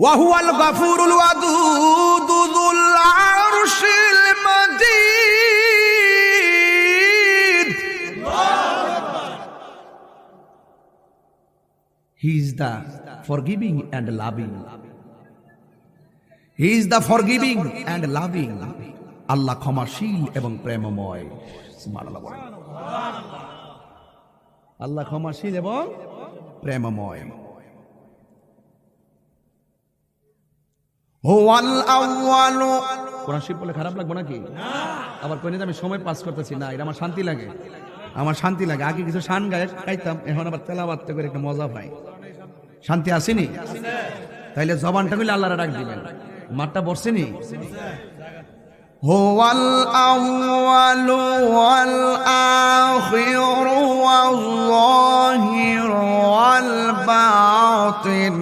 ওয়া হুয়াল গাফুরুল ওয়াদুদ যুল আরশিল মাজিদ। He is the forgiving and loving. He is the forgiving and loving. আল্লাহ ক্ষমাশীল এবং প্রেমময়। সুবহানাল্লাহ বলেন। আল্লাহ ক্ষমাশীল এবং প্রেমময়। হুয়াল আউয়ালু। কোরআন শরীফ বলে খারাপ লাগবে নাকি? আবার কইনি আমি সময় পাস করতেছি না, এটা আমার শান্তি লাগে। আমার শান্তি লাগে। আগে কিছু শান গাইতাম, এখন আবার তেলাওয়াত করে একটা মজা পাই। শান্তি আসেনি? তাইলে জবানটা কইলে আল্লাহরে ডাক দিবেন। মাঠটা বসছেনি? হুয়াল আউয়ালু ওয়াল আখিরু ওয়াল যাহিরু ওয়াল বাতিন